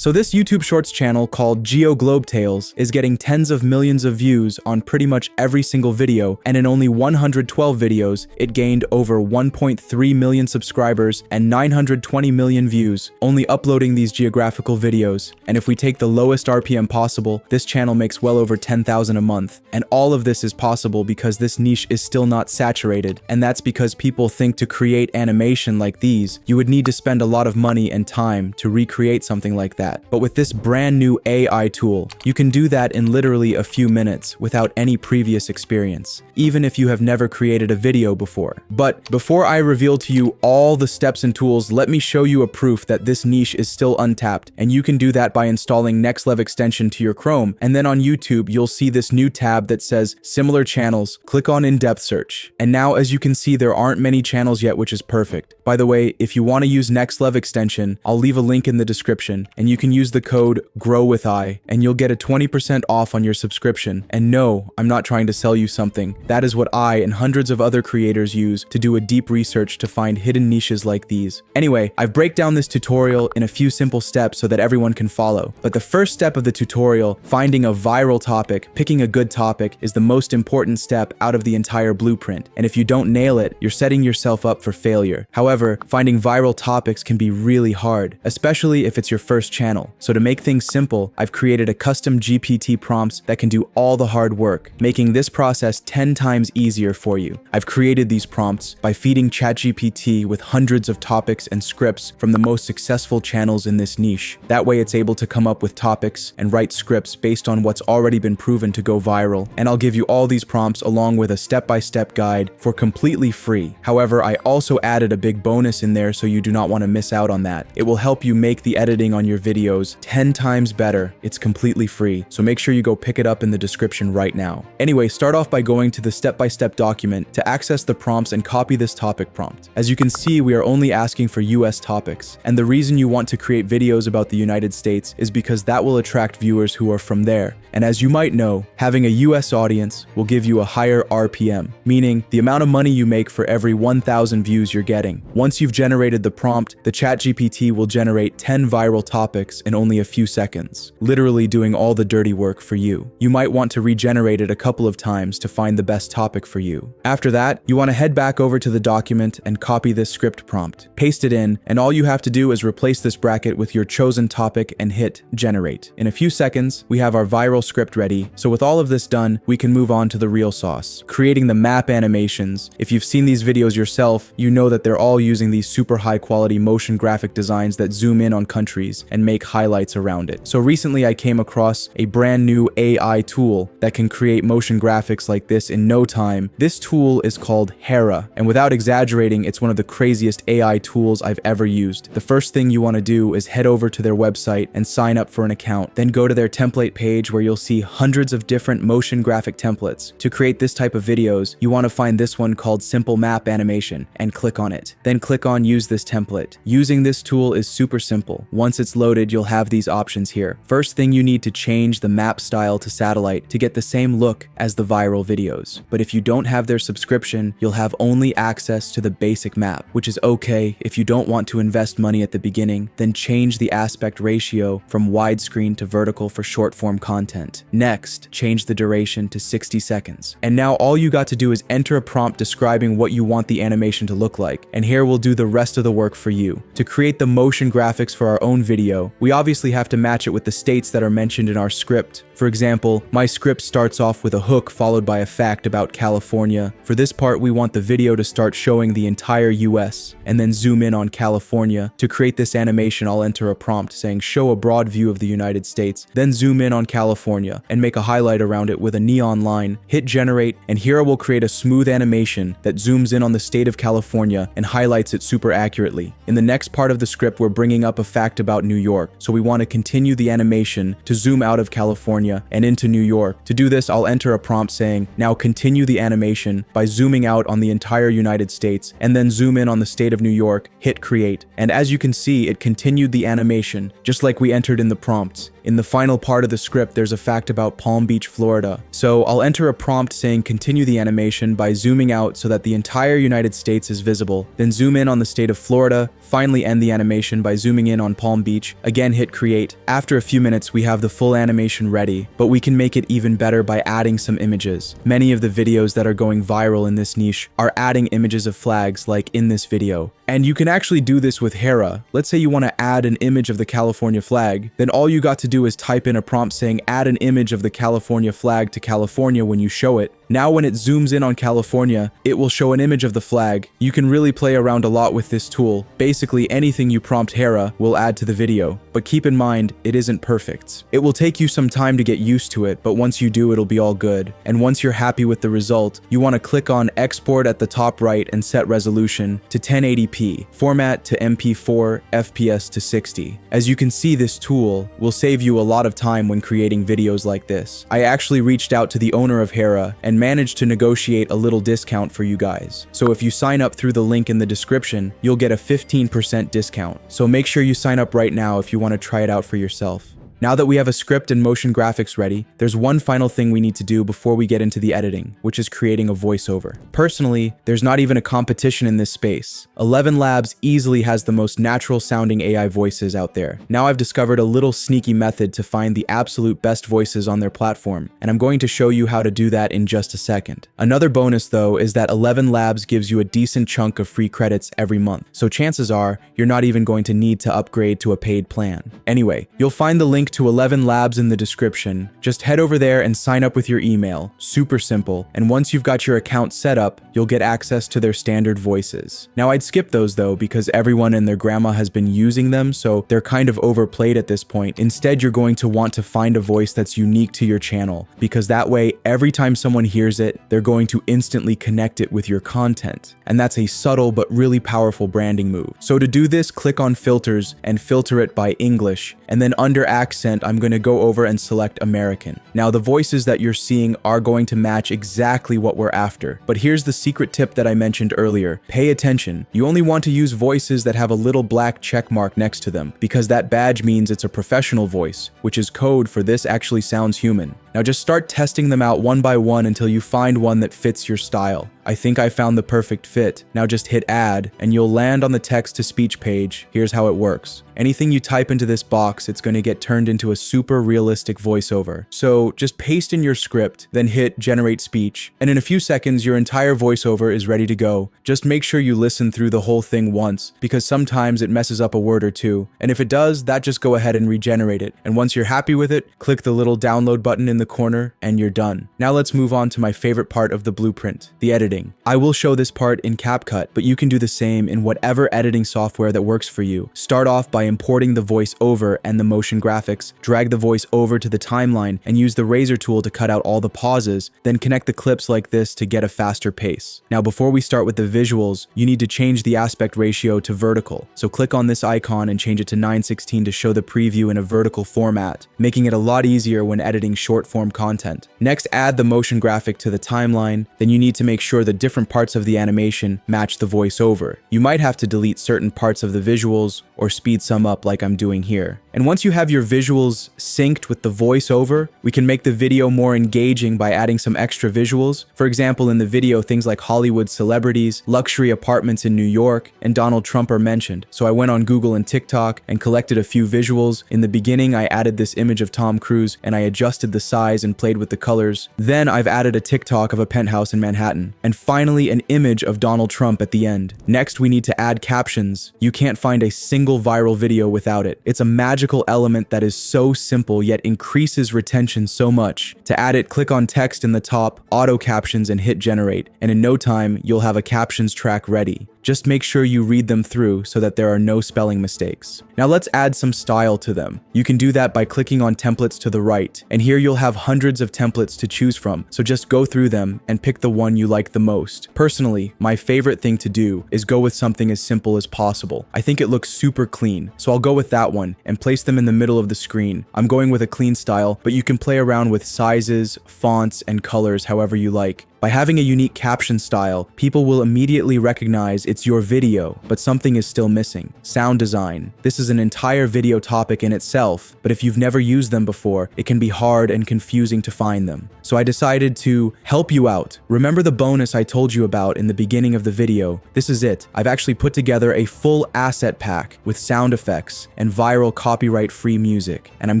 So this YouTube Shorts channel called Geo Globe Tales is getting tens of millions of views on pretty much every single video, and in only 112 videos, it gained over 1.3 million subscribers and 920 million views, only uploading these geographical videos. And if we take the lowest RPM possible, this channel makes well over 10,000 a month. And all of this is possible because this niche is still not saturated, and that's because people think to create animation like these, you would need to spend a lot of money and time to recreate something like that. But with this brand new AI tool, you can do that in literally a few minutes without any previous experience, even if you have never created a video before. But before I reveal to you all the steps and tools, let me show you a proof that this niche is still untapped, and you can do that by installing NextLev extension to your Chrome, and then on YouTube, you'll see this new tab that says similar channels. Click on in-depth search. And now, as you can see, there aren't many channels yet, which is perfect. By the way, if you want to use NextLev extension, I'll leave a link in the description, and you can use the code GROWWITHI, and you'll get a 20% off on your subscription. And no, I'm not trying to sell you something. That is what I and hundreds of other creators use to do a deep research to find hidden niches like these. Anyway, I've break down this tutorial in a few simple steps so that everyone can follow. But the first step of the tutorial, finding a viral topic, picking a good topic, is the most important step out of the entire blueprint. And if you don't nail it, you're setting yourself up for failure. However, finding viral topics can be really hard, especially if it's your first channel. So to make things simple, I've created a custom GPT prompts that can do all the hard work, making this process 10 times easier for you. I've created these prompts by feeding ChatGPT with hundreds of topics and scripts from the most successful channels in this niche. That way it's able to come up with topics and write scripts based on what's already been proven to go viral. And I'll give you all these prompts along with a step-by-step guide for completely free. However, I also added a big bonus in there so you do not want to miss out on that. It will help you make the editing on your videos 10 times better. It's completely free, so make sure you go pick it up in the description right now. Anyway, start off by going to the step-by-step document to access the prompts and copy this topic prompt. As you can see, we are only asking for US topics, and the reason you want to create videos about the United States is because that will attract viewers who are from there. And as you might know, having a US audience will give you a higher RPM, meaning the amount of money you make for every 1,000 views you're getting. Once you've generated the prompt, the ChatGPT will generate 10 viral topics in only a few seconds, literally doing all the dirty work for you. You might want to regenerate it a couple of times to find the best topic for you. After that, you want to head back over to the document and copy this script prompt. Paste it in, and all you have to do is replace this bracket with your chosen topic and hit generate. In a few seconds, we have our viral script ready. So with all of this done, we can move on to the real sauce, creating the map animations. If you've seen these videos yourself, you know that they're all using these super high quality motion graphic designs that zoom in on countries and make highlights around it. So recently I came across a brand new AI tool that can create motion graphics like this in no time. This tool is called Hera, and without exaggerating, it's one of the craziest AI tools I've ever used. The first thing you want to do is head over to their website and sign up for an account. Then go to their template page where you'll see hundreds of different motion graphic templates. To create this type of videos, you want to find this one called Simple Map Animation and click on it. Then click on Use this template. Using this tool is super simple. Once it's loaded, you'll have these options here. First thing, you need to change the map style to satellite to get the same look as the viral videos. But if you don't have their subscription, you'll have only access to the basic map, which is okay if you don't want to invest money at the beginning. Then change the aspect ratio from widescreen to vertical for short form content. Next, change the duration to 60 seconds. And now all you got to do is enter a prompt describing what you want the animation to look like. And here we'll do the rest of the work for you. To create the motion graphics for our own video, we obviously have to match it with the states that are mentioned in our script. For example, my script starts off with a hook followed by a fact about California. For this part, we want the video to start showing the entire US and then zoom in on California. To create this animation, I'll enter a prompt saying show a broad view of the United States, then zoom in on California and make a highlight around it with a neon line. Hit generate, and here I will create a smooth animation that zooms in on the state of California and highlights it super accurately. In the next part of the script, we're bringing up a fact about New York, so we want to continue the animation to zoom out of California and into New York. To do this, I'll enter a prompt saying, now continue the animation by zooming out on the entire United States and then zoom in on the state of New York, hit create. And as you can see, it continued the animation, just like we entered in the prompts. In the final part of the script, there's a fact about Palm Beach, Florida. So I'll enter a prompt saying continue the animation by zooming out so that the entire United States is visible, then zoom in on the state of Florida, finally end the animation by zooming in on Palm Beach, again hit create. After a few minutes, we have the full animation ready, but we can make it even better by adding some images. Many of the videos that are going viral in this niche are adding images of flags like in this video. And you can actually do this with Hera. Let's say you want to add an image of the California flag, then all you got to do is type in a prompt saying add an image of the California flag to California when you show it. Now when it zooms in on California, it will show an image of the flag. You can really play around a lot with this tool. Basically anything you prompt Hera will add to the video, but keep in mind, it isn't perfect. It will take you some time to get used to it, but once you do, it'll be all good. And once you're happy with the result, you want to click on export at the top right and set resolution to 1080p, format to MP4, FPS to 60. As you can see, this tool will save you a lot of time when creating videos like this. I actually reached out to the owner of Hera and managed to negotiate a little discount for you guys. So if you sign up through the link in the description, you'll get a 15% discount. So make sure you sign up right now if you want to try it out for yourself. Now that we have a script and motion graphics ready, there's one final thing we need to do before we get into the editing, which is creating a voiceover. Personally, there's not even a competition in this space. 11 Labs easily has the most natural sounding AI voices out there. Now I've discovered a little sneaky method to find the absolute best voices on their platform, and I'm going to show you how to do that in just a second. Another bonus though is that 11 Labs gives you a decent chunk of free credits every month, so chances are you're not even going to need to upgrade to a paid plan. Anyway, you'll find the link to 11 Labs in the description. Just head over there and sign up with your email. Super simple. And once you've got your account set up, you'll get access to their standard voices. Now I'd skip those though because everyone and their grandma has been using them, so they're kind of overplayed at this point. Instead, you're going to want to find a voice that's unique to your channel, because that way every time someone hears it, they're going to instantly connect it with your content. And that's a subtle but really powerful branding move. So to do this, click on filters and filter it by English, and then under accent, I'm going to go over and select American. Now the voices that you're seeing are going to match exactly what we're after. But here's the secret tip that I mentioned earlier. Pay attention. You only want to use voices that have a little black check mark next to them, because that badge means it's a professional voice, which is code for this actually sounds human. Now just start testing them out one by one until you find one that fits your style. I think I found the perfect fit. Now just hit add and you'll land on the text-to-speech page. Here's how it works. Anything you type into this box, it's going to get turned into a super realistic voiceover. So just paste in your script, then hit generate speech, and in a few seconds your entire voiceover is ready to go. Just make sure you listen through the whole thing once, because sometimes it messes up a word or two, and if it does, just go ahead and regenerate it. And once you're happy with it, click the little download button in the corner and you're done. Now let's move on to my favorite part of the blueprint, the editing. I will show this part in CapCut, but you can do the same in whatever editing software that works for you. Start off by importing the voiceover and the motion graphics, drag the voice over to the timeline, and use the razor tool to cut out all the pauses, then connect the clips like this to get a faster pace. Now before we start with the visuals, you need to change the aspect ratio to vertical. So click on this icon and change it to 9:16 to show the preview in a vertical format, making it a lot easier when editing short form content. Next, add the motion graphic to the timeline. Then you need to make sure the different parts of the animation match the voiceover. You might have to delete certain parts of the visuals or speed some up like I'm doing here. And once you have your visuals synced with the voiceover, we can make the video more engaging by adding some extra visuals. For example, in the video, things like Hollywood celebrities, luxury apartments in New York, and Donald Trump are mentioned. So I went on Google and TikTok and collected a few visuals. In the beginning, I added this image of Tom Cruise and I adjusted the size and played with the colors. Then I've added a TikTok of a penthouse in Manhattan. And finally, an image of Donald Trump at the end. Next, we need to add captions. You can't find a single viral video without it. It's a magical element that is so simple yet increases retention so much. To add it, click on text in the top, auto captions, and hit generate. And in no time, you'll have a captions track ready. Just make sure you read them through so that there are no spelling mistakes. Now let's add some style to them. You can do that by clicking on templates to the right, and here you'll have hundreds of templates to choose from, so just go through them and pick the one you like the most. Personally, my favorite thing to do is go with something as simple as possible. I think it looks super clean, so I'll go with that one and place them in the middle of the screen. I'm going with a clean style, but you can play around with sizes, fonts, and colors however you like. By having a unique caption style, people will immediately recognize it's your video, but something is still missing. Sound design. This is an entire video topic in itself, but if you've never used them before, it can be hard and confusing to find them. So I decided to help you out. Remember the bonus I told you about in the beginning of the video? This is it. I've actually put together a full asset pack with sound effects and viral copyright-free music, and I'm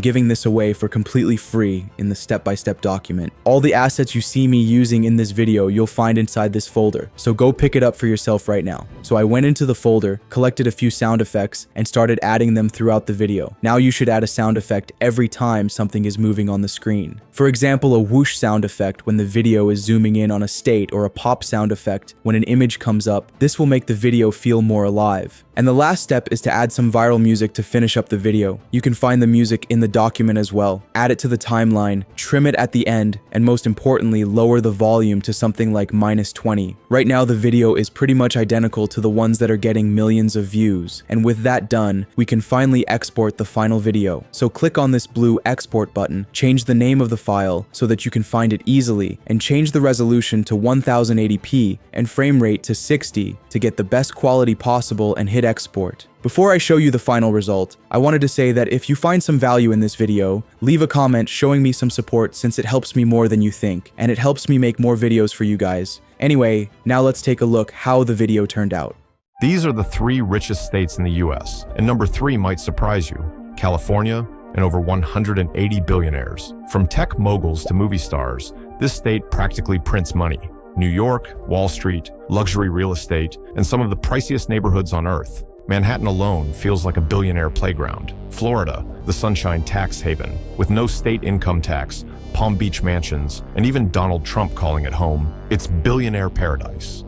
giving this away for completely free in the step-by-step document. All the assets you see me using in this video you'll find inside this folder, so go pick it up for yourself right now. So I went into the folder, collected a few sound effects, and started adding them throughout the video. Now you should add a sound effect every time something is moving on the screen. For example, a whoosh sound effect when the video is zooming in on a state, or a pop sound effect when an image comes up. This will make the video feel more alive. And the last step is to add some viral music to finish up the video. You can find the music in the document as well. Add it to the timeline, trim it at the end, and most importantly, lower the volume to something like -20. Right now, the video is pretty much identical to the ones that are getting millions of views. And with that done, we can finally export the final video. So click on this blue export button, change the name of the file so that you can find it easily, and change the resolution to 1080p and frame rate to 60 to get the best quality possible and hit export. Before I show you the final result, I wanted to say that if you find some value in this video, leave a comment showing me some support, since it helps me more than you think, and it helps me make more videos for you guys. Anyway, now let's take a look how the video turned out. These are the 3 richest states in the US, and number 3 might surprise you: California, and over 180 billionaires. From tech moguls to movie stars, this state practically prints money. New York, Wall Street, luxury real estate, and some of the priciest neighborhoods on Earth. Manhattan alone feels like a billionaire playground. Florida, the sunshine tax haven, with no state income tax, Palm Beach mansions, and even Donald Trump calling it home. It's billionaire paradise.